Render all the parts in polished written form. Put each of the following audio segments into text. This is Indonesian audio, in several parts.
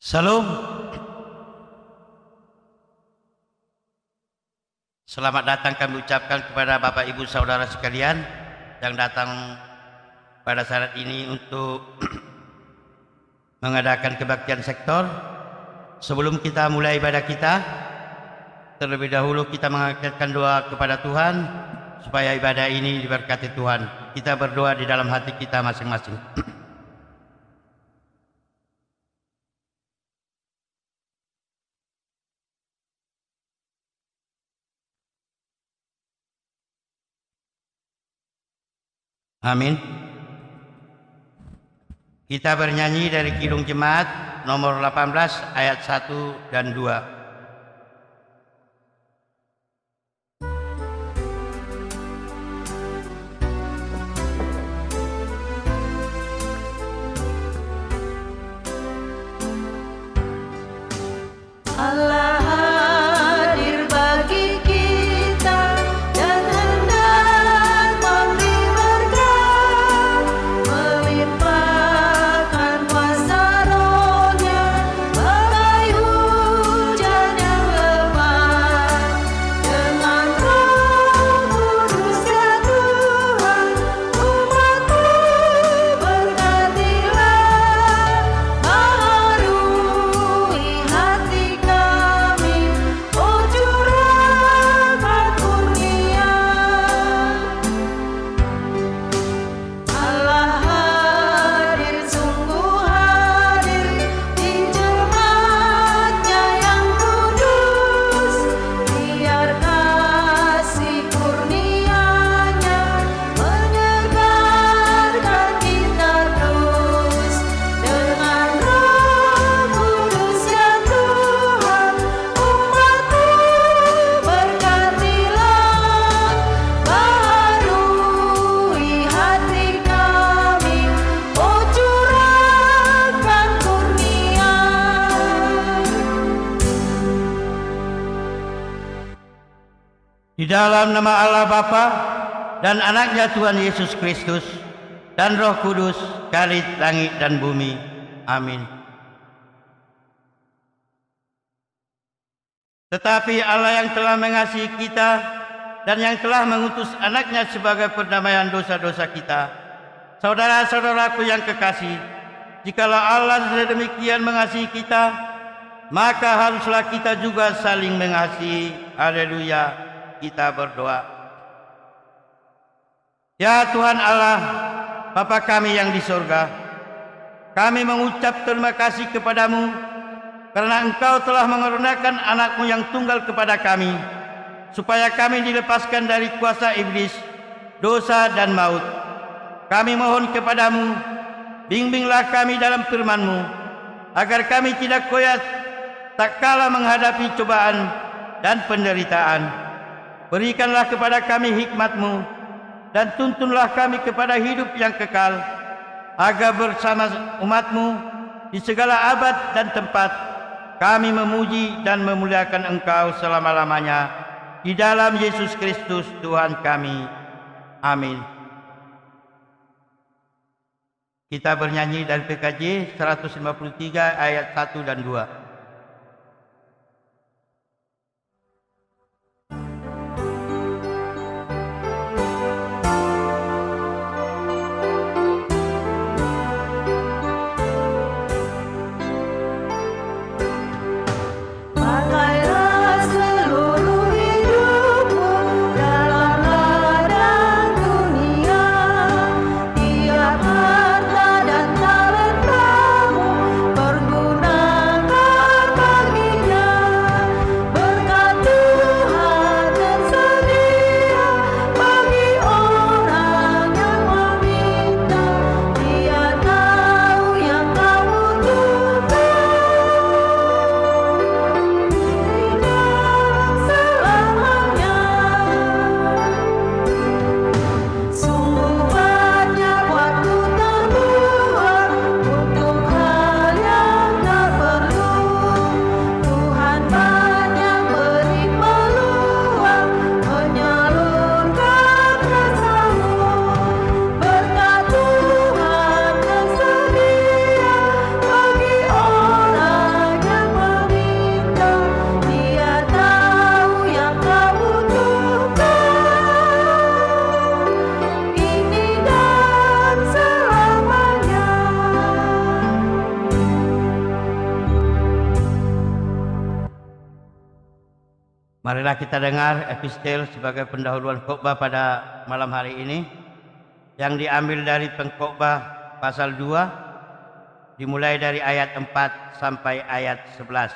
Salam. Selamat datang kami ucapkan kepada Bapak Ibu Saudara sekalian yang datang pada saat ini untuk mengadakan kebaktian sektor. Sebelum kita mulai ibadah kita, terlebih dahulu kita mengakhirkan doa kepada Tuhan supaya ibadah ini diberkati Tuhan. Kita berdoa di dalam hati kita masing-masing. Amin. Kita bernyanyi dari Kidung Jemaat nomor 18 ayat 1 dan 2. Allah hadir bagi kita dan hendak memberi berkat, melimpahkan kuasa Roh-Nya bagai hujan yang lebat. Dengan Roh Kudus ya Tuhan, umat-Mu berkatilah, baharui hati kami, oh curahkan kurnia. Allah hadir, sungguh hadir di jemaat-Nya yang kudus. Biar kasih kurnia-Nya menyegarkan kita terus. Dengan Roh Kudus ya Tuhan, umat-Mu berkatilah, baharui hati kami, oh curahkan kurnia. Di dalam nama Allah Bapa dan Anaknya Tuhan Yesus Kristus dan Roh Kudus, Khalid langit dan bumi. Amin. Tetapi Allah yang telah mengasihi kita dan yang telah mengutus anaknya sebagai perdamaian dosa-dosa kita. Saudara-saudaraku yang kekasih, jikalau Allah sedemikian mengasihi kita, maka haruslah kita juga saling mengasihi. Haleluya. Kita berdoa. Ya Tuhan Allah, Bapa kami yang di surga, kami mengucap terima kasih kepadamu karena Engkau telah mengaruniakan anak-Mu yang tunggal kepada kami, supaya kami dilepaskan dari kuasa iblis, dosa dan maut. Kami mohon kepadamu, bimbinglah kami dalam firman-Mu, agar kami tidak koyak tak kala menghadapi cobaan dan penderitaan. Berikanlah kepada kami hikmat-Mu dan tuntunlah kami kepada hidup yang kekal, agar bersama umat-Mu di segala abad dan tempat kami memuji dan memuliakan Engkau selama-lamanya. Di dalam Yesus Kristus Tuhan kami. Amin. Kita bernyanyi dari PKJ 153 ayat 1 dan 2. Pakailah seluruh hidupmu dalam ladang dunia, tiap harta dan talentamu pergunakan Marilah kita dengar epistel sebagai pendahuluan khotbah pada malam hari ini yang diambil dari Pengkhotbah pasal 2 dimulai dari ayat 4 sampai ayat 11.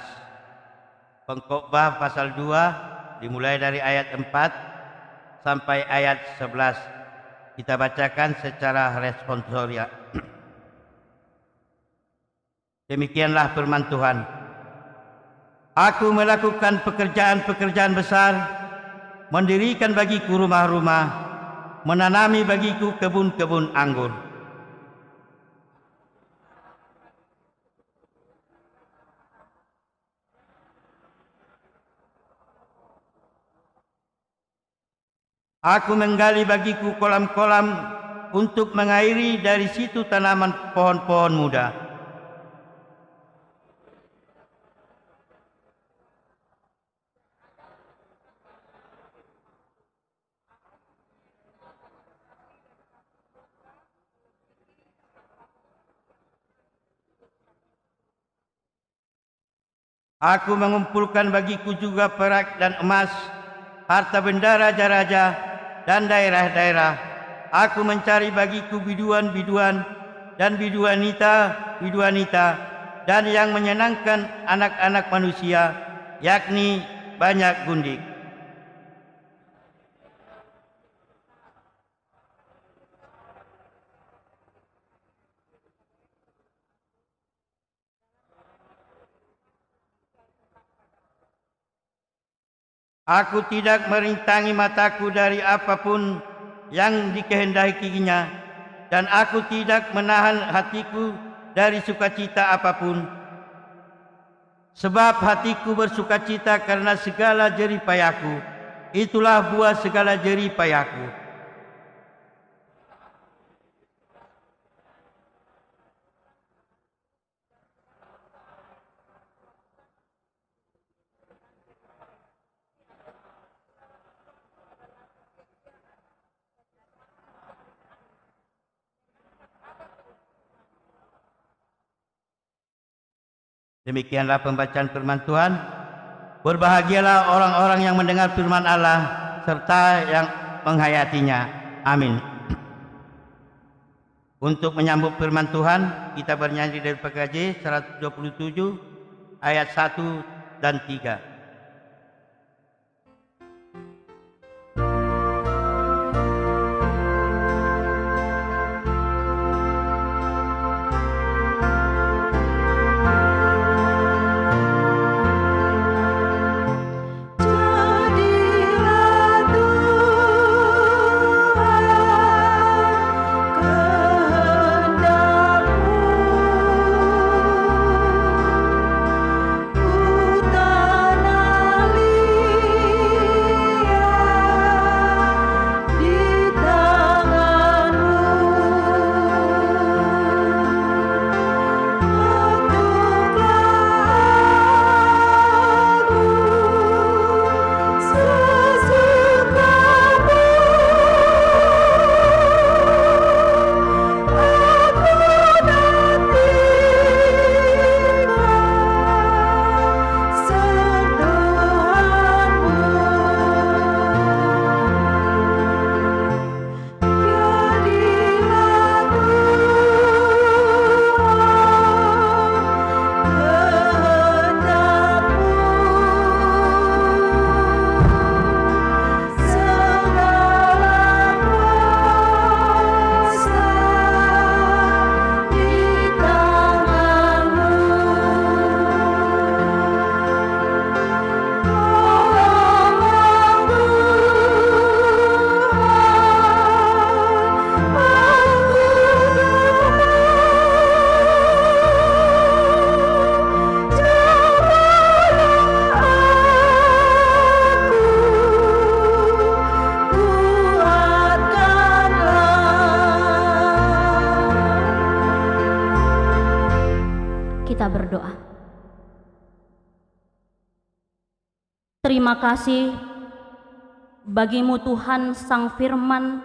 Pengkhotbah pasal 2 dimulai dari ayat 4 sampai ayat 11. Kita bacakan secara responsoria. Demikianlah firman Tuhan. Aku melakukan pekerjaan-pekerjaan besar, mendirikan bagiku rumah-rumah, menanami bagiku kebun-kebun anggur. Aku menggali bagiku kolam-kolam untuk mengairi dari situ tanaman pohon-pohon muda. Aku mengumpulkan bagiku juga perak dan emas, harta benda raja-raja dan daerah-daerah. Aku mencari bagiku biduan-biduan dan biduanita, dan yang menyenangkan anak-anak manusia, yakni banyak gundik. Aku tidak merintangi mataku dari apapun yang dikehendakinya, dan aku tidak menahan hatiku dari sukacita apapun. Sebab hatiku bersukacita karena segala jerih payahku. Itulah buah segala jerih payahku. Demikianlah pembacaan firman Tuhan. Berbahagialah orang-orang yang mendengar firman Allah serta yang menghayatinya. Amin. Untuk menyambut firman Tuhan, kita bernyanyi dari PKJ 127 ayat 1 dan 3. Kita berdoa. Terima kasih bagimu Tuhan Sang Firman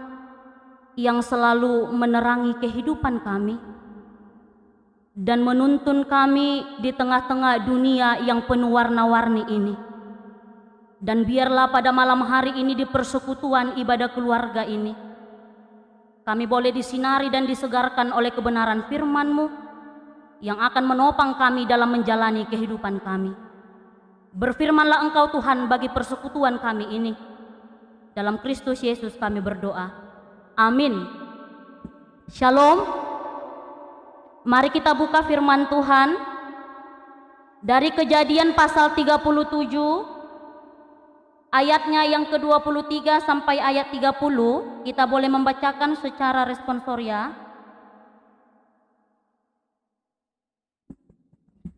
yang selalu menerangi kehidupan kami dan menuntun kami di tengah-tengah dunia yang penuh warna-warni ini. Dan biarlah pada malam hari ini di persekutuan ibadah keluarga ini, kami boleh disinari dan disegarkan oleh kebenaran firman-Mu yang akan menopang kami dalam menjalani kehidupan kami. Berfirmanlah Engkau Tuhan bagi persekutuan kami ini. Dalam Kristus Yesus kami berdoa. Amin. Shalom. Mari kita buka firman Tuhan dari Kejadian pasal 37 ayatnya yang ke-23 sampai ayat 30. Kita boleh membacakan secara responsoria.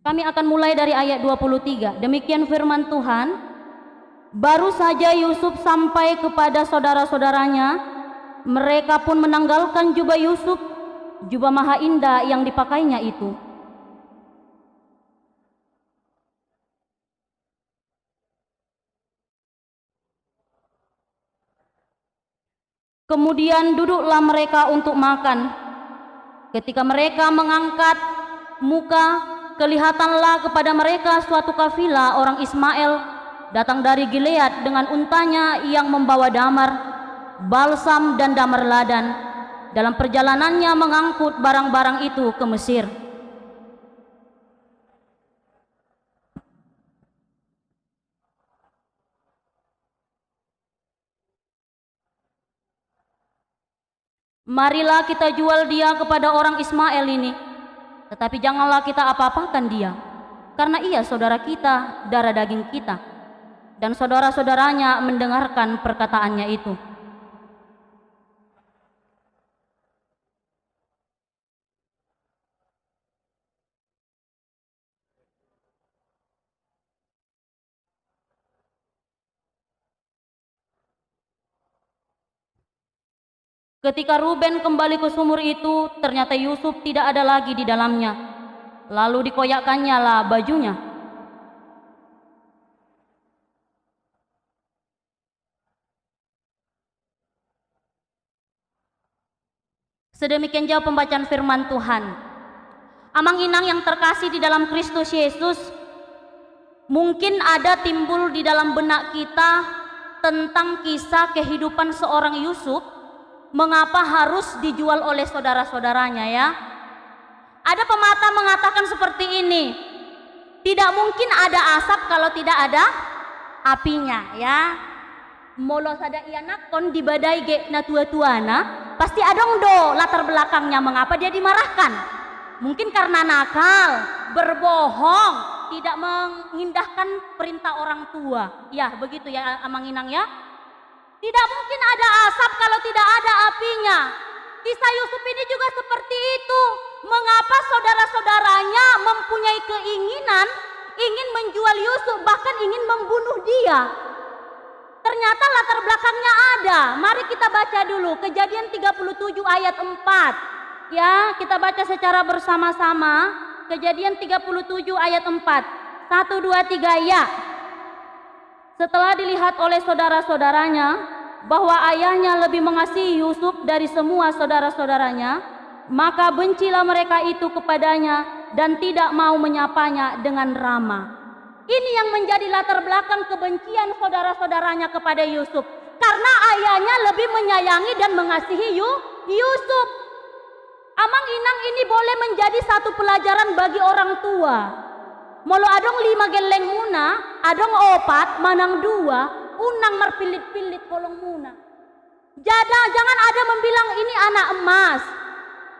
Kami akan mulai dari ayat 23. Demikian firman Tuhan. Baru saja Yusuf sampai kepada saudara-saudaranya, mereka pun menanggalkan jubah Yusuf, jubah maha indah yang dipakainya itu. Kemudian duduklah mereka untuk makan. Ketika mereka mengangkat muka, kelihatanlah kepada mereka suatu kafilah orang Ismail datang dari Gilead dengan untanya yang membawa damar, balsam dan damar ladan. Dalam perjalanannya mengangkut barang-barang itu ke Mesir. Marilah kita jual dia kepada orang Ismail ini, tetapi janganlah kita apa-apakan dia, karena ia saudara kita, darah daging kita. Dan saudara-saudaranya mendengarkan perkataannya itu. Ketika Ruben kembali ke sumur itu, ternyata Yusuf tidak ada lagi di dalamnya. Lalu dikoyakkannya lah bajunya. Sedemikian jauh pembacaan firman Tuhan. Amang inang yang terkasih di dalam Kristus Yesus, mungkin ada timbul di dalam benak kita tentang kisah kehidupan seorang Yusuf. Mengapa harus dijual oleh saudara-saudaranya ya? Ada pepatah mengatakan seperti ini. Tidak mungkin ada asap kalau tidak ada apinya ya. Molo sada ianak kon di badai ge na tua-tuana, pasti adong do latar belakangnya mengapa dia dimarahkan. Mungkin karena nakal, berbohong, tidak mengindahkan perintah orang tua. Ya, begitu ya Amang Inang ya. Tidak mungkin ada asap kalau tidak ada apinya. Kisah Yusuf ini juga seperti itu. Mengapa saudara-saudaranya mempunyai keinginan ingin menjual Yusuf, bahkan ingin membunuh dia? Ternyata latar belakangnya ada. Mari kita baca dulu Kejadian 37 ayat 4. Ya, kita baca secara bersama-sama. Kejadian 37 ayat 4. 1, 2, 3 ya. Setelah dilihat oleh saudara-saudaranya bahwa ayahnya lebih mengasihi Yusuf dari semua saudara-saudaranya, maka bencilah mereka itu kepadanya dan tidak mau menyapanya dengan ramah. Ini yang menjadi latar belakang kebencian saudara-saudaranya kepada Yusuf, karena ayahnya lebih menyayangi dan mengasihi Yusuf. Amang inang ini boleh menjadi satu pelajaran bagi orang tua. Molo adong 5 geleng muna, adong 4, manang 2, unang marpilit-pilit kolong muna. Jangan ada membilang ini anak emas.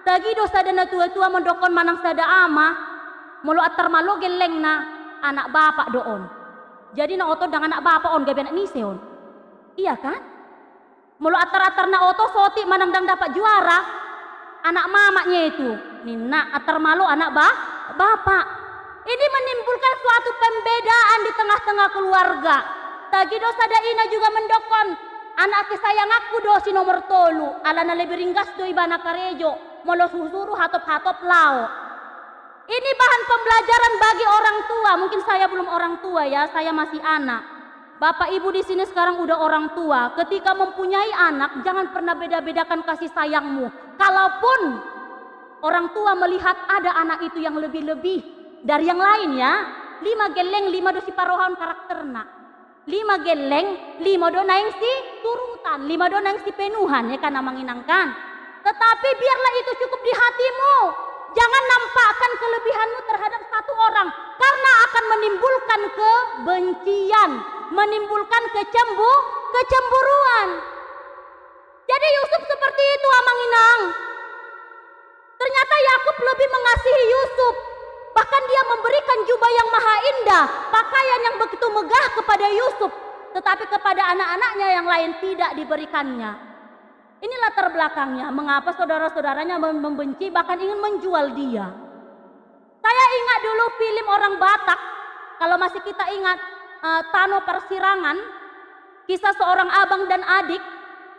Tagi dosa dana tua-tua mendokon manang sada ama, molo atar malo geleng na anak bapak doon. Jadi na oto dengan anak bapak on gabi anak niseon. Iya kan? Molo atar-atar na oto soti manang dang dapat juara. Anak mamanya itu, nina atar malo anak bapak. Ini menimbulkan suatu pembedaan di tengah-tengah keluarga. Tagi dosa daina juga mendokon anak kesayang aku dosi nomor tolu. Alana lebih ringgas do ibana karejo. Molo susuru hatop-hatop lao. Ini bahan pembelajaran bagi orang tua. Mungkin saya belum orang tua ya, saya masih anak. Bapak ibu di sini sekarang udah orang tua. Ketika mempunyai anak, jangan pernah beda-bedakan kasih sayangmu. Kalaupun orang tua melihat ada anak itu yang lebih-lebih dari yang lain ya, 5 geleng 5 dosi parohan karakterna. 5 geleng, 5 dona yang si turutan, 5 dona yang si penuhan ya kan menginangkan. Tetapi biarlah itu cukup di hatimu. Jangan nampakkan kelebihanmu terhadap satu orang karena akan menimbulkan kebencian, menimbulkan kecemburuan. Jadi Yusuf seperti itu Amanginang. Ternyata Yakub lebih mengasihi Yusuf. Bahkan dia memberikan jubah yang maha indah, pakaian yang begitu megah kepada Yusuf. Tetapi kepada anak-anaknya yang lain tidak diberikannya. Ini latar belakangnya mengapa saudara-saudaranya membenci bahkan ingin menjual dia. Saya ingat dulu film orang Batak. Kalau masih kita ingat Tano Persirangan. Kisah seorang abang dan adik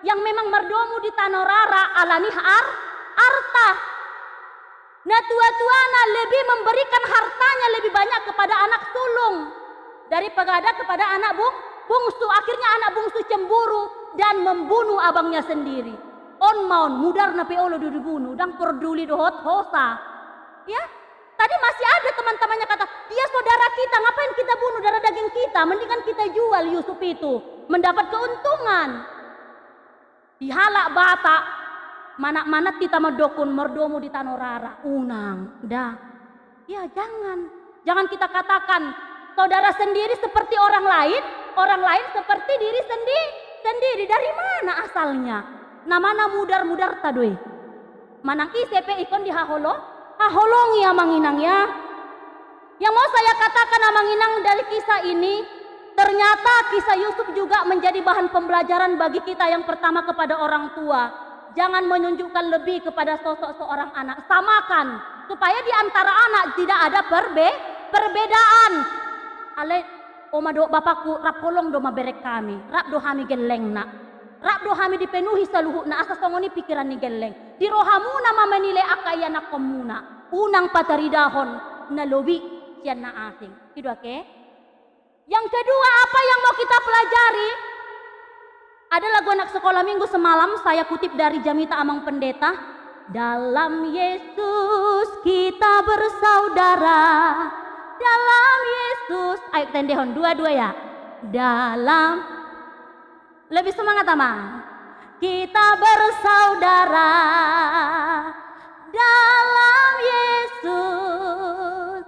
yang memang merdomu di Tanorara alani arta. Nah tua-tuana lebih memberikan hartanya lebih banyak kepada anak sulung daripada kepada anak bungsu. Akhirnya anak bungsu cemburu dan membunuh abangnya sendiri. On maun mudar na peolo dibunuh dan peduli dohot hosa. Ya, tadi masih ada teman-temannya kata, dia saudara kita, ngapain kita bunuh darah daging kita? Mendingan kita jual Yusuf itu, mendapat keuntungan. Dihalak Batak, mana-mana kita medokun merdomu di Tanorara, unang, dah. Ya jangan kita katakan saudara sendiri seperti orang lain seperti diri sendiri. Dari mana asalnya? Namana mudar tadoi. Manang isepe ikon di haholongi Amanginang ya. Yang mau saya katakan Amanginang dari kisah ini, ternyata kisah Yusuf juga menjadi bahan pembelajaran bagi kita yang pertama kepada orang tua. Jangan menunjukkan lebih kepada sosok seorang anak. Samakan supaya di antara anak tidak ada perbedaan. Ale oma do bapakku rap kolong do maberek kami, rap do hami geleng nak, rap do hami dipenuhi saluhu na asa songoni pikiran ni geleng. Di rohamuna mamenile akaya na komuna, unang pataridahon na lobi siyan na asing. Itu oke? Yang kedua apa yang mau kita pelajari? Ada lagu anak sekolah minggu semalam saya kutip dari Jamita Amang Pendeta. Dalam Yesus kita bersaudara. Dalam Yesus, ayo tendehon dua-dua ya. Dalam, lebih semangat Amang. Kita bersaudara dalam Yesus.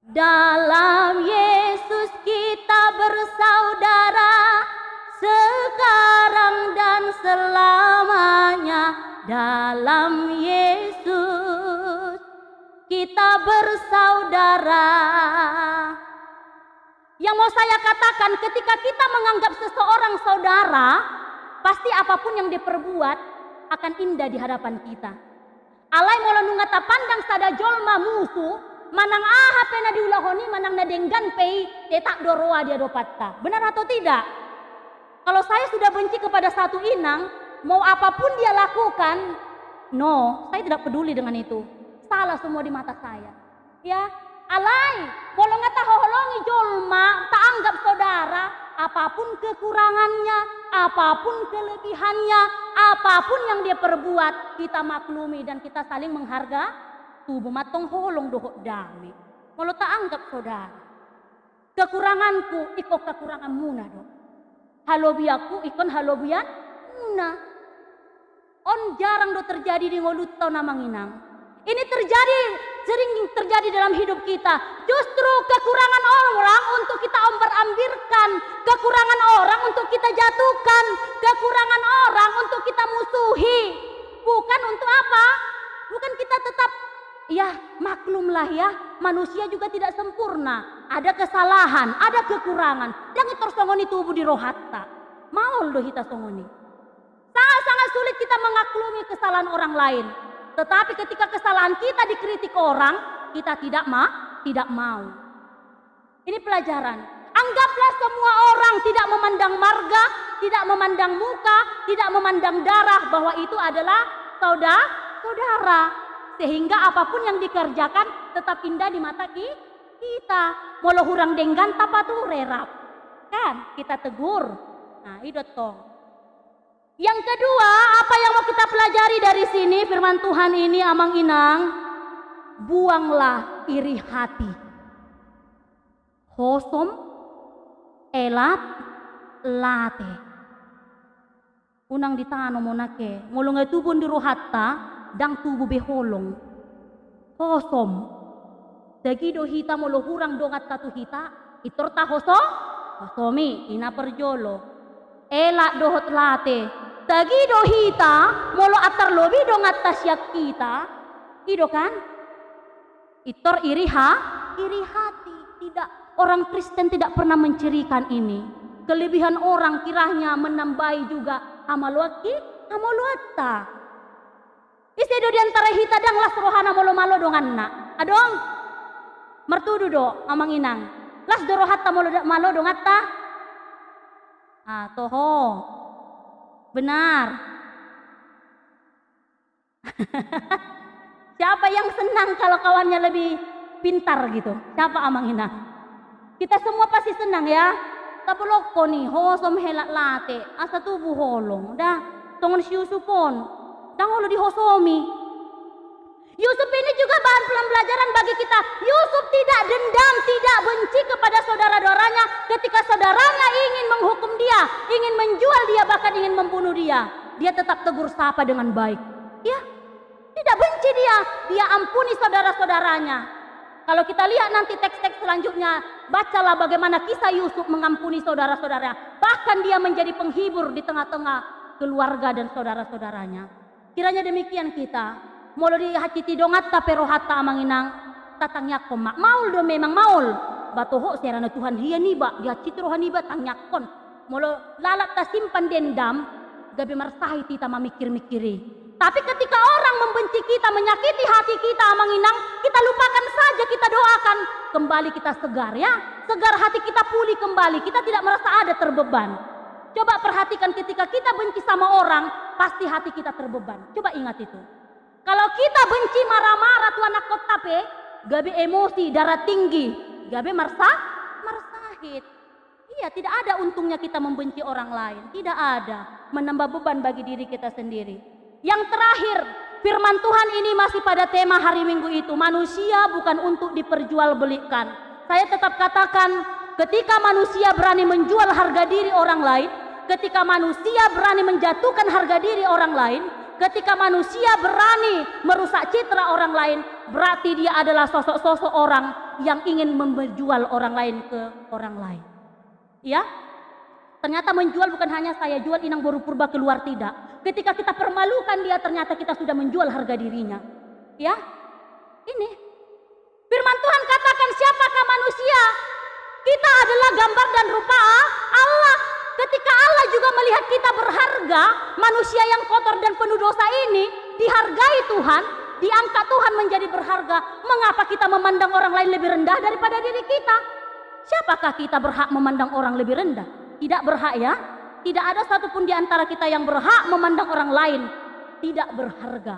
Dalam Yesus kita bersaudara sekarang dan selamanya. Dalam Yesus kita bersaudara. Yang mau saya katakan, ketika kita menganggap seseorang saudara, pasti apapun yang diperbuat akan indah di hadapan kita. Alai mola nungata pandang sada jolma musuh, manang aha pena diulahoni, manang nadenggan pei, tetak doroa dia dopatta. Benar atau tidak? Kalau saya sudah benci kepada satu inang, mau apapun dia lakukan, no, saya tidak peduli dengan itu. Salah semua di mata saya. Ya, alai, bolong ngata hoholongi jolma, tak anggap saudara, apapun kekurangannya, apapun kelebihannya, apapun yang dia perbuat, kita maklumi dan kita saling menghargai. Tubuh matong holong dohok dami. Kalau tak anggap saudara, kekuranganku ikut kekuranganmu na do. Halobiaku ikon halobian na. On jarang do terjadi di ngolutau Namanginang. Ini sering terjadi dalam hidup kita. Justru kekurangan orang untuk kita ombar-ambirkan, kekurangan orang untuk kita jatuhkan, kekurangan orang untuk kita musuhi. Bukan untuk apa? Bukan kita tetap, ya maklumlah ya, manusia juga tidak sempurna. Ada kesalahan, ada kekurangan. Yang itu songoni tubuh di rohatta. Maul do hita songoni. Sangat sulit kita mengaklumi kesalahan orang lain. Tetapi ketika kesalahan kita dikritik orang, kita tidak mau. Ini pelajaran. Anggaplah semua orang tidak memandang marga, tidak memandang muka, tidak memandang darah, bahwa itu adalah saudara. Sehingga apapun yang dikerjakan tetap indah di mata kita. Molo hurang denggan tapatu rerap. Kan kita tegur. Nah, itu toh. Yang kedua, apa yang mau kita pelajari dari sini firman Tuhan ini Amang Inang, buanglah iri hati. hosom elat late. Unang ditano mo na ke, ngulong ay tubon diro hatta, dang tubo beholong. Hosom, dagido hita mo lohurang dongat tatu hita, itorta hosomi, ina perjolo. Elak dohot late, dagido hita, molo atar lobi dongat tasyak kita, ido kan? Itor iri hati. Tidak, orang Kristen tidak pernah mencirikan ini. Kelebihan orang kiranya menambahi juga amaluatta. Isedo diantara hita dang las rohana malo donganna. Adong, mertudu do amang inang. Las dorohatta malo dongatta. Toho, benar. Siapa yang senang kalau kawannya lebih pintar gitu? Siapa amang inang? Kita semua pasti senang ya. Tapoloko nih, hosom helak late, asa tubuh holong, dah, tongon si Yusupon, dah holo di hosomi. Yusuf ini juga bahan pembelajaran bagi kita. Yusuf tidak dendam, tidak benci kepada saudara-saudaranya ketika saudaranya ingin menghukum dia, ingin menjual dia, bahkan ingin membunuh dia. Dia tetap tegur sapa dengan baik. Ya, tidak benci dia ampuni saudara-saudaranya. Kalau kita lihat nanti teks-teks selanjutnya, bacalah bagaimana kisah Yusuf mengampuni saudara-saudaranya. Bahkan dia menjadi penghibur di tengah-tengah keluarga dan saudara-saudaranya. Kiranya demikian kita. Molo di hati dongat pero hatta amanginang tatangyak komak. Maul do memang maul. Batoho serana Tuhan hiya niba, dia citro haniba tangyakon. Molo lalak ta simpan dendam, gabi marsahi tita mamikir-mikiri. Tapi ketika orang membenci kita, menyakiti hati kita, amanginang, kita lupakan saja, kita doakan. Kembali kita segar ya. Segar hati kita pulih kembali. Kita tidak merasa ada terbeban. Coba perhatikan ketika kita benci sama orang, pasti hati kita terbeban. Coba ingat itu. Kalau kita benci marah-marah tuan anak kotape, gabe emosi, darah tinggi. Gabe marsahit. Iya, tidak ada untungnya kita membenci orang lain. Tidak ada. Menambah beban bagi diri kita sendiri. Yang terakhir, firman Tuhan ini masih pada tema hari Minggu itu. Manusia bukan untuk diperjualbelikan. Saya tetap katakan, ketika manusia berani menjual harga diri orang lain, ketika manusia berani menjatuhkan harga diri orang lain, ketika manusia berani merusak citra orang lain, berarti dia adalah sosok-sosok orang yang ingin menjual orang lain ke orang lain. Ya? Ternyata menjual bukan hanya saya jual inang boru purba keluar, tidak. Ketika kita permalukan dia, ternyata kita sudah menjual harga dirinya. Ya, ini firman Tuhan katakan, siapakah manusia? Kita adalah gambar dan rupa Allah. Ketika Allah juga melihat kita berharga, manusia yang kotor dan penuh dosa ini dihargai Tuhan, diangkat Tuhan menjadi berharga. Mengapa kita memandang orang lain lebih rendah daripada diri kita? Siapakah kita berhak memandang orang lebih rendah? Tidak berhak ya. Tidak ada satupun di antara kita yang berhak memandang orang lain tidak berharga.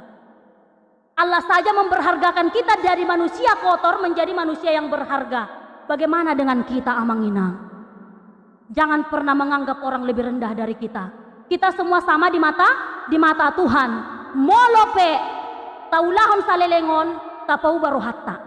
Allah saja memberhargakan kita dari manusia kotor menjadi manusia yang berharga. Bagaimana dengan kita, amanginang? Jangan pernah menganggap orang lebih rendah dari kita. Kita semua sama di mata Tuhan. Molope taulahon salelengon tapau baru hatta.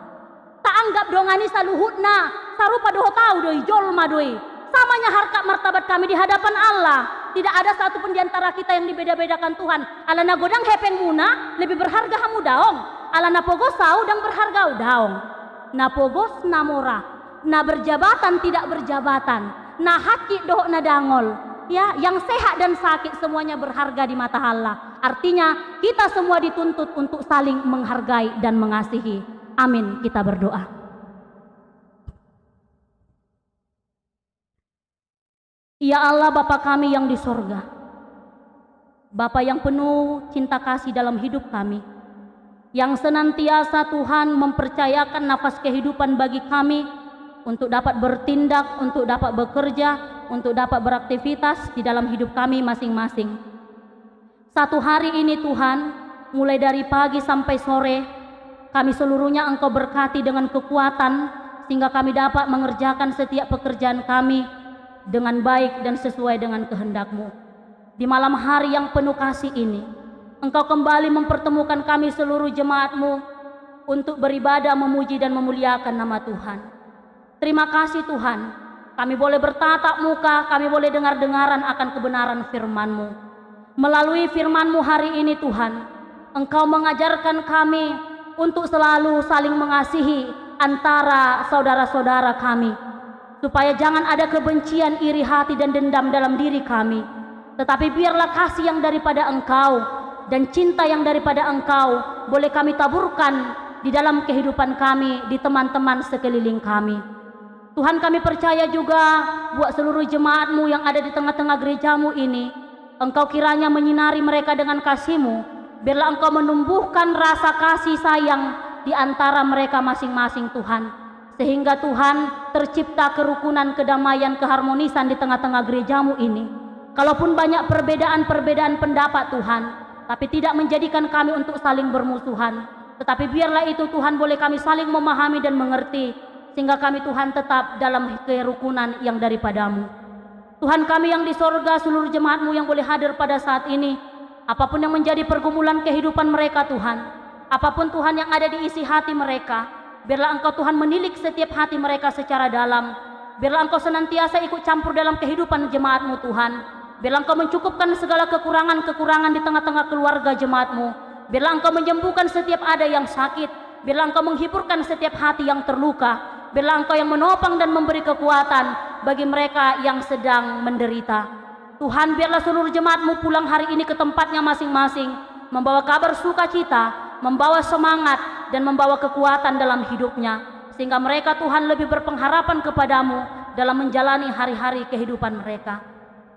Tak anggap dongani saluhutna sarupa doho tau doi jolma doi. Samanya harkat martabat kami di hadapan Allah. Tidak ada satupun di antara kita yang dibeda-bedakan Tuhan. Ala na godang hepeng muna lebih berharga hamu daong. Ala na pogos sau dang berharga daong. Na pogos na mora. Na berjabatan tidak berjabatan. Na haki doh na dangol. Ya, yang sehat dan sakit semuanya berharga di mata Allah. Artinya kita semua dituntut untuk saling menghargai dan mengasihi. Amin, kita berdoa. Ya Allah, Bapa kami yang di sorga, Bapa yang penuh cinta kasih dalam hidup kami, yang senantiasa Tuhan mempercayakan nafas kehidupan bagi kami untuk dapat bertindak, untuk dapat bekerja, untuk dapat beraktivitas di dalam hidup kami masing-masing. Satu hari ini Tuhan, mulai dari pagi sampai sore, kami seluruhnya Engkau berkati dengan kekuatan sehingga kami dapat mengerjakan setiap pekerjaan kami dengan baik dan sesuai dengan kehendak-Mu. Di malam hari yang penuh kasih ini, Engkau kembali mempertemukan kami seluruh jemaat-Mu untuk beribadah, memuji dan memuliakan nama Tuhan. Terima kasih Tuhan, kami boleh bertatap muka, kami boleh dengar-dengaran akan kebenaran firman-Mu. Melalui firman-Mu hari ini Tuhan, Engkau mengajarkan kami untuk selalu saling mengasihi antara saudara-saudara kami, supaya jangan ada kebencian, iri hati dan dendam dalam diri kami, tetapi biarlah kasih yang daripada Engkau dan cinta yang daripada Engkau boleh kami taburkan di dalam kehidupan kami, di teman-teman sekeliling kami. Tuhan, kami percaya juga buat seluruh jemaat-Mu yang ada di tengah-tengah gereja-Mu ini, Engkau kiranya menyinari mereka dengan kasih-Mu. Biarlah Engkau menumbuhkan rasa kasih sayang di antara mereka masing-masing Tuhan, sehingga Tuhan tercipta kerukunan, kedamaian, keharmonisan di tengah-tengah gereja-Mu ini. Kalaupun banyak perbedaan-perbedaan pendapat Tuhan, tapi tidak menjadikan kami untuk saling bermusuhan, tetapi biarlah itu Tuhan boleh kami saling memahami dan mengerti, sehingga kami Tuhan tetap dalam kerukunan yang daripada-Mu. Tuhan kami yang di sorga, seluruh jemaat-Mu yang boleh hadir pada saat ini, apapun yang menjadi pergumulan kehidupan mereka Tuhan, apapun Tuhan yang ada di isi hati mereka, biarlah Engkau Tuhan menilik setiap hati mereka secara dalam. Biarlah Engkau senantiasa ikut campur dalam kehidupan jemaat-Mu Tuhan. Biarlah Engkau mencukupkan segala kekurangan-kekurangan di tengah-tengah keluarga jemaat-Mu. Biarlah Engkau menyembuhkan setiap ada yang sakit. Biarlah Engkau menghiburkan setiap hati yang terluka. Biarlah Engkau yang menopang dan memberi kekuatan bagi mereka yang sedang menderita. Tuhan, biarlah seluruh jemaat-Mu pulang hari ini ke tempatnya masing-masing, membawa kabar sukacita, membawa semangat, dan membawa kekuatan dalam hidupnya, sehingga mereka Tuhan lebih berpengharapan kepadamu dalam menjalani hari-hari kehidupan mereka.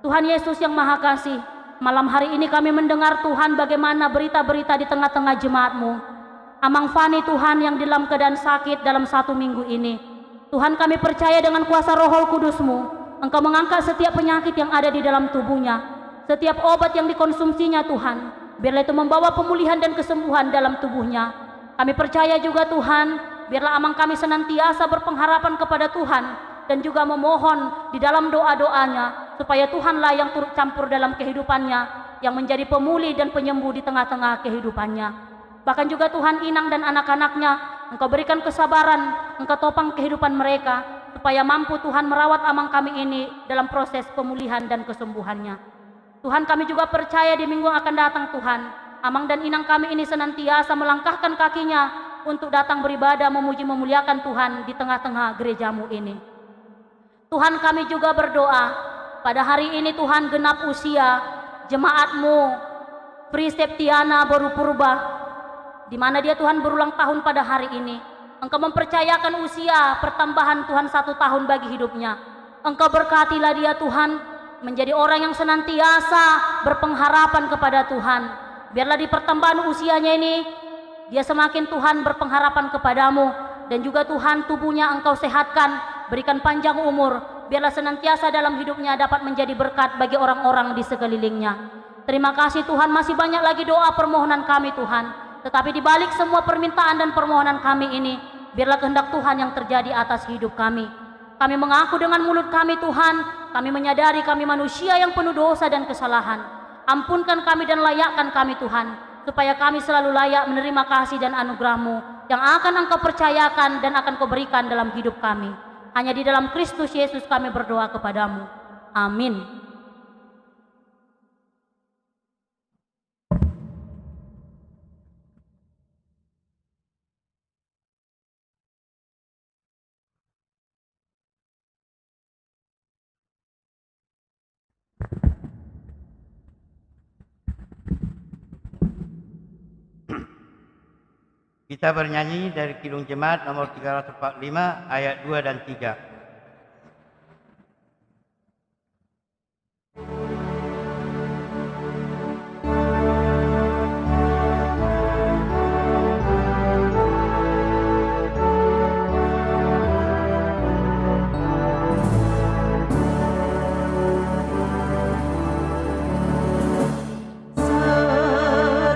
Tuhan Yesus yang Maha Kasih, malam hari ini kami mendengar Tuhan bagaimana berita-berita di tengah-tengah jemaat-Mu. Amang Fani Tuhan yang dalam keadaan sakit dalam 1 minggu ini, Tuhan kami percaya dengan kuasa Roh Kudus-Mu, Engkau mengangkat setiap penyakit yang ada di dalam tubuhnya, setiap obat yang dikonsumsinya Tuhan, biarlah itu membawa pemulihan dan kesembuhan dalam tubuhnya. Kami percaya juga Tuhan, biarlah amang kami senantiasa berpengharapan kepada Tuhan dan juga memohon di dalam doa-doanya, supaya Tuhanlah yang turut campur dalam kehidupannya, yang menjadi pemulih dan penyembuh di tengah-tengah kehidupannya. Bahkan juga Tuhan, Inang dan anak-anaknya, Engkau berikan kesabaran, Engkau topang kehidupan mereka, supaya mampu Tuhan merawat amang kami ini dalam proses pemulihan dan kesembuhannya. Tuhan, kami juga percaya di minggu yang akan datang Tuhan, amang dan inang kami ini senantiasa melangkahkan kakinya untuk datang beribadah, memuji memuliakan Tuhan di tengah-tengah gereja-Mu ini. Tuhan, kami juga berdoa pada hari ini Tuhan, genap usia jemaat-Mu Pri Septiana Baru Purba, di mana dia Tuhan berulang tahun pada hari ini. Engkau mempercayakan usia pertambahan Tuhan 1 tahun bagi hidupnya. Engkau berkatilah dia Tuhan, menjadi orang yang senantiasa berpengharapan kepada Tuhan. Biarlah di pertambahan usianya ini, dia semakin Tuhan berpengharapan kepadamu. Dan juga Tuhan, tubuhnya Engkau sehatkan, berikan panjang umur. Biarlah senantiasa dalam hidupnya dapat menjadi berkat bagi orang-orang di sekelilingnya. Terima kasih Tuhan, masih banyak lagi doa permohonan kami Tuhan. Tetapi di balik semua permintaan dan permohonan kami ini, biarlah kehendak Tuhan yang terjadi atas hidup kami. Kami mengaku dengan mulut kami Tuhan, kami menyadari kami manusia yang penuh dosa dan kesalahan. Ampunkan kami dan layakkan kami Tuhan, supaya kami selalu layak menerima kasih dan anugerah-Mu yang akan Engkau percayakan dan akan Kau berikan dalam hidup kami. Hanya di dalam Kristus Yesus kami berdoa kepadamu. Amin. Kita bernyanyi dari Kidung Jemaat nomor 345 ayat 2 dan 3.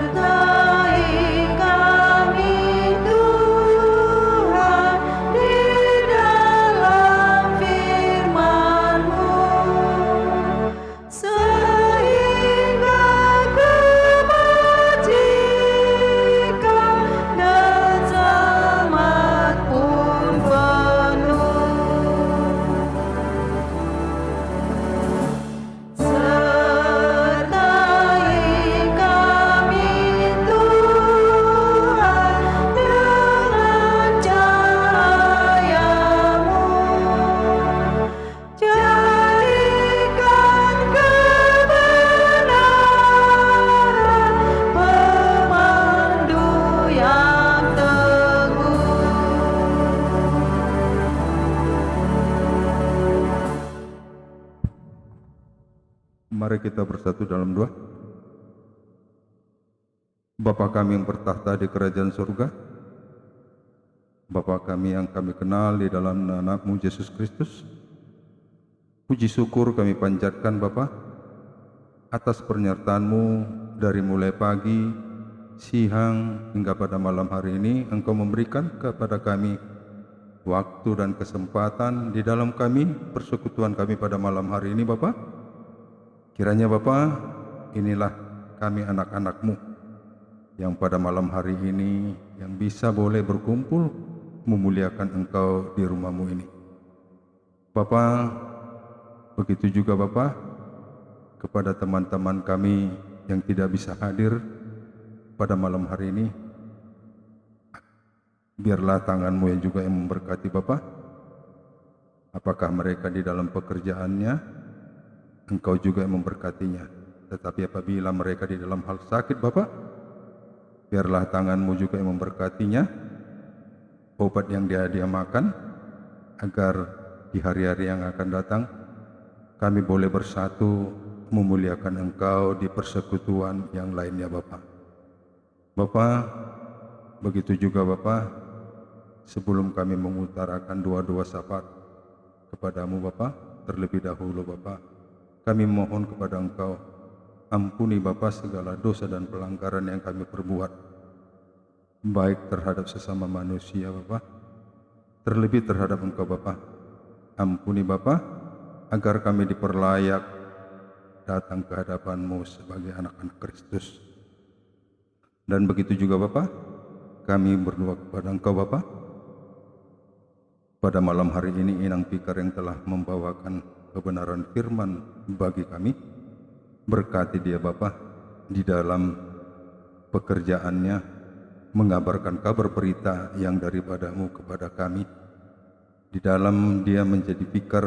Sertai kami Tuhan di dalam Mari kita bersatu dalam doa. Bapa kami yang bertahta di kerajaan surga, Bapa kami yang kami kenal di dalam nama-Mu Yesus Kristus, puji syukur kami panjatkan Bapa atas penyertaan-Mu dari mulai pagi, siang hingga pada malam hari ini. Engkau memberikan kepada kami waktu dan kesempatan di dalam kami persekutuan kami pada malam hari ini Bapa. Kiranya Bapa, inilah kami anak-anak-Mu yang pada malam hari ini yang bisa boleh berkumpul memuliakan Engkau di rumah-Mu ini. Bapa, begitu juga Bapa kepada teman-teman kami yang tidak bisa hadir pada malam hari ini. Biarlah tangan-Mu yang juga yang memberkati Bapa. Apakah mereka di dalam pekerjaannya, Engkau juga yang memberkatinya. Tetapi apabila mereka di dalam hal sakit Bapa, biarlah tangan-Mu juga yang memberkatinya, obat yang dia makan, agar di hari-hari yang akan datang kami boleh bersatu memuliakan Engkau di persekutuan yang lainnya Bapa. Bapa, begitu juga Bapa, sebelum kami mengutarakan doa-doa syafaat kepadamu Bapa, terlebih dahulu Bapa, kami mohon kepada Engkau, ampuni Bapa segala dosa dan pelanggaran yang kami perbuat, baik terhadap sesama manusia Bapa, terlebih terhadap Engkau Bapa. Ampuni Bapa, agar kami diperlayak datang ke hadapan-Mu sebagai anak-anak Kristus. Dan begitu juga Bapa, kami berdoa kepada Engkau Bapa, pada malam hari ini Inang Pikar yang telah membawakan kebenaran firman bagi kami, berkati dia Bapa di dalam pekerjaannya, mengabarkan kabar berita yang daripada-Mu kepada kami. Di dalam dia menjadi pikar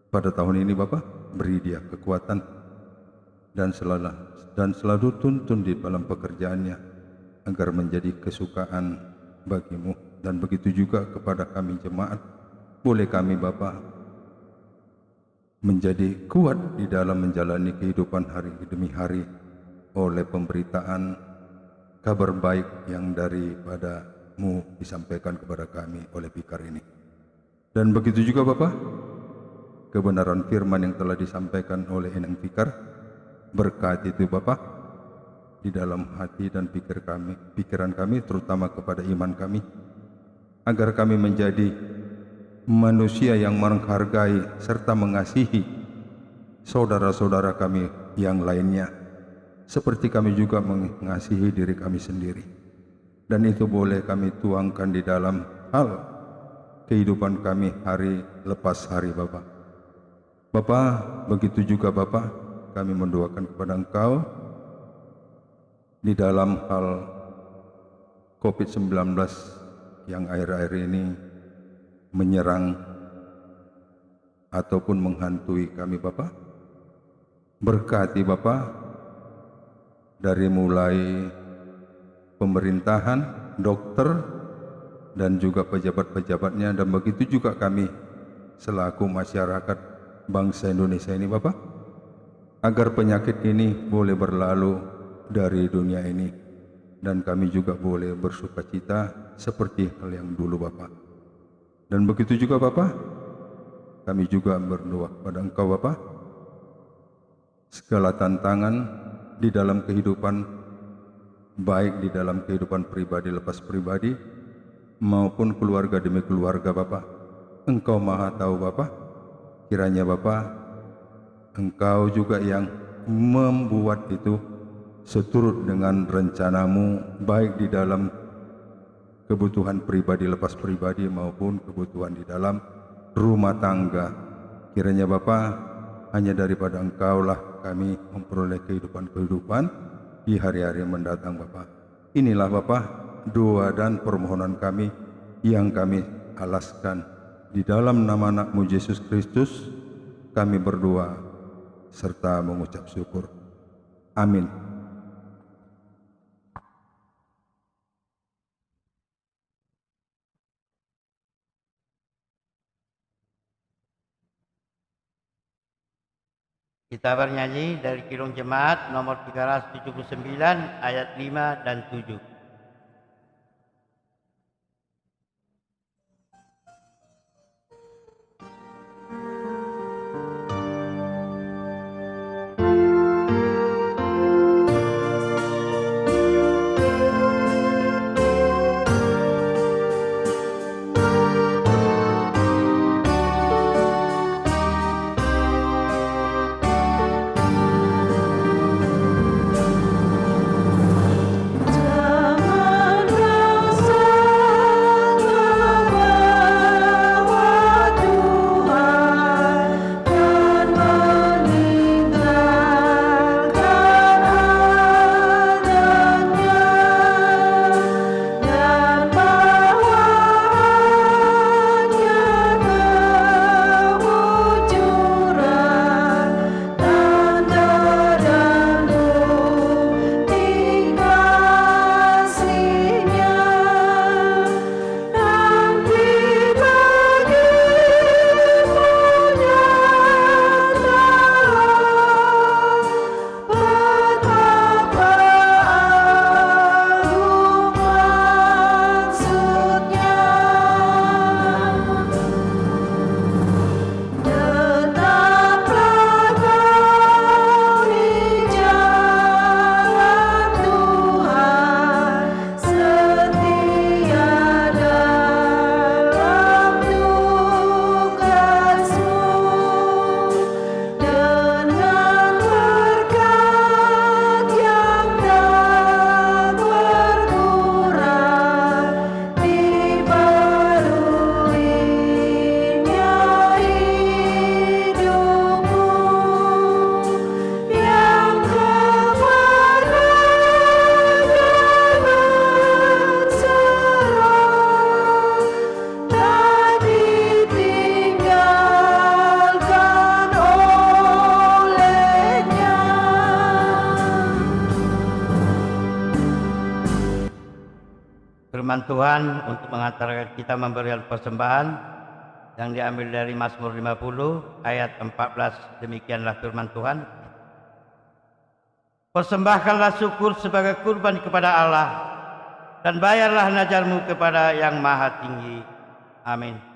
pada tahun ini Bapa, beri dia kekuatan dan selalu tuntun di dalam pekerjaannya agar menjadi kesukaan bagi-Mu. Dan begitu juga kepada kami jemaat, boleh kami Bapa menjadi kuat di dalam menjalani kehidupan hari demi hari oleh pemberitaan kabar baik yang daripada-Mu disampaikan kepada kami oleh Pikar ini. Dan begitu juga Bapa, kebenaran firman yang telah disampaikan oleh Inang Pikar, berkati itu Bapa di dalam hati dan pikiran kami, terutama kepada iman kami, agar kami menjadi manusia yang menghargai serta mengasihi saudara-saudara kami yang lainnya, seperti kami juga mengasihi diri kami sendiri. Dan itu boleh kami tuangkan di dalam hal kehidupan kami hari lepas hari Bapa. Bapa, begitu juga Bapa, kami mendoakan kepada Engkau di dalam hal COVID-19 yang akhir-akhir ini menyerang ataupun menghantui kami Bapa. Berkati Bapa dari mulai pemerintahan, dokter, dan juga pejabat-pejabatnya, dan begitu juga kami selaku masyarakat bangsa Indonesia ini Bapa, agar penyakit ini boleh berlalu dari dunia ini dan kami juga boleh bersukacita seperti hal yang dulu Bapa. Dan begitu juga Bapa, kami juga berdoa kepada Engkau Bapa, segala tantangan di dalam kehidupan, baik di dalam kehidupan pribadi lepas pribadi maupun keluarga demi keluarga Bapa, Engkau Maha tahu Bapa. Kiranya Bapa, Engkau juga yang membuat itu seturut dengan rencana-Mu, baik di dalam kebutuhan pribadi lepas pribadi maupun kebutuhan di dalam rumah tangga. Kiranya Bapa, hanya daripada Engkaulah kami memperoleh kehidupan-kehidupan di hari-hari mendatang Bapa. Inilah Bapa doa dan permohonan kami yang kami alaskan di dalam nama anak-Mu Yesus Kristus. Kami berdoa serta mengucap syukur. Amin. Kita bernyanyi dari Kilung Jemaat nomor 379 ayat 5 dan 7. Firman Tuhan untuk mengantarkan kita memberikan persembahan yang diambil dari Mazmur 50 ayat 14. Demikianlah firman Tuhan. Persembahkanlah syukur sebagai kurban kepada Allah dan bayarlah najarmu kepada Yang Maha Tinggi. Amin.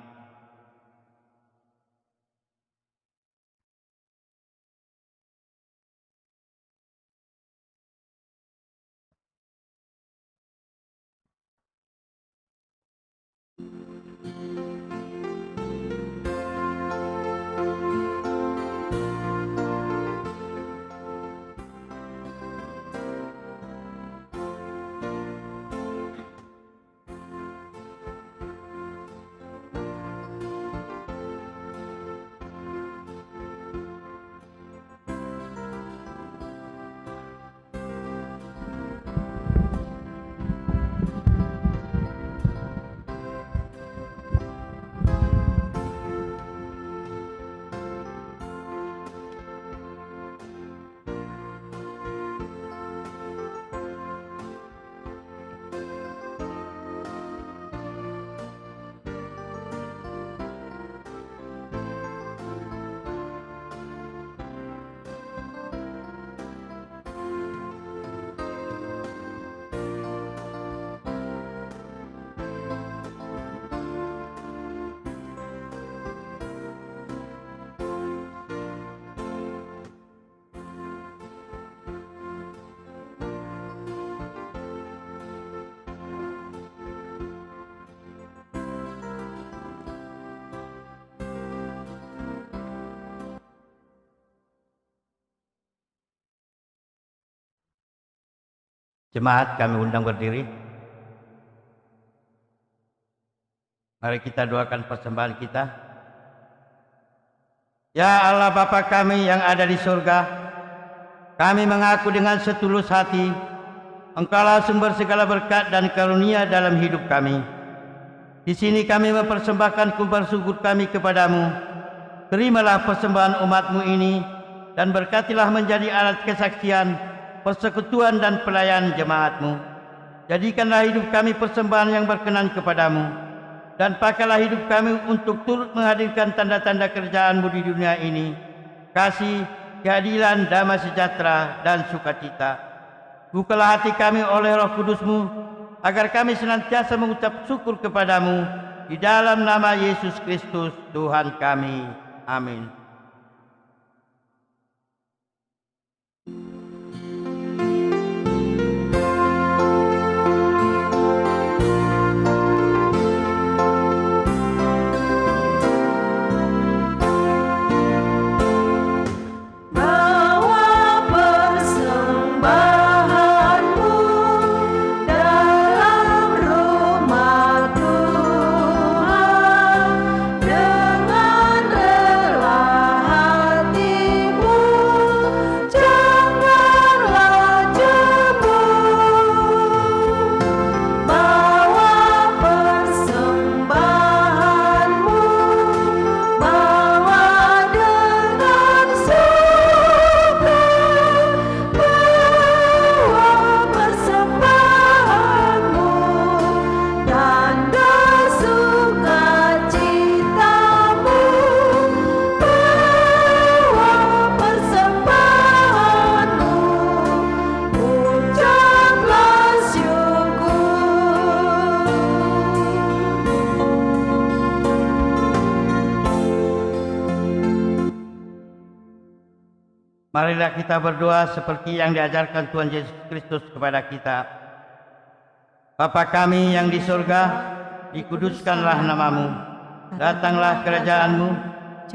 Jemaat kami undang berdiri. Mari kita doakan persembahan kita. Ya Allah Bapa kami yang ada di surga, kami mengaku dengan setulus hati, Engkaulah sumber segala berkat dan karunia dalam hidup kami. Di sini kami mempersembahkan kumpulan syukur kami kepadamu. Terimalah persembahan umatmu ini dan berkatilah menjadi alat kesaksian, persekutuan dan pelayan jemaatmu. Jadikanlah hidup kami persembahan yang berkenan kepadamu, dan pakailah hidup kami untuk turut menghadirkan tanda-tanda kerjaan-Mu di dunia ini. Kasih, keadilan, damai sejahtera, dan sukacita. Bukalah hati kami oleh Roh Kudus-Mu, agar kami senantiasa mengucap syukur kepadamu, di dalam nama Yesus Kristus, Tuhan kami. Amin. Bawa persembahanmu dalam rumah Tuhan dengan rela hatimu, janganlah jemu. Bawa persembahanmu, bawa dengan suka, bawa persembahanmu, tanda sukacitamu, bawa persembahanmu, ucaplah syukur. Marilah kita berdoa seperti yang diajarkan Tuhan Yesus Kristus kepada kita. Bapa kami yang di surga, dikuduskanlah namamu. Datanglah kerajaan-Mu,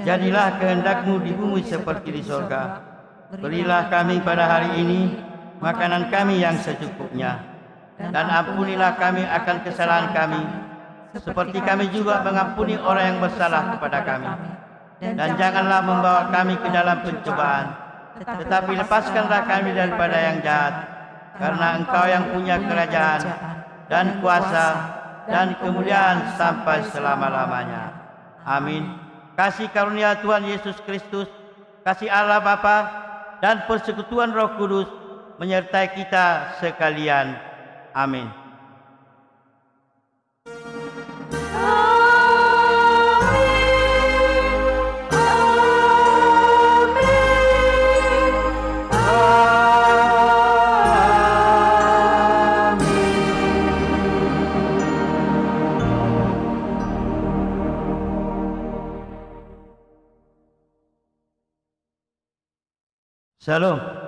jadilah kehendak-Mu di bumi seperti di surga. Berilah kami pada hari ini makanan kami yang secukupnya. Dan ampunilah kami akan kesalahan kami, seperti kami juga mengampuni orang yang bersalah kepada kami. Dan janganlah membawa kami ke dalam pencobaan, tetapi lepaskanlah kami daripada yang jahat, karena Engkau yang punya kerajaan dan kuasa dan kemuliaan sampai selama-lamanya. Amin. Kasih karunia Tuhan Yesus Kristus, kasih Allah Bapa, dan persekutuan Roh Kudus menyertai kita sekalian. Amin. Shalom.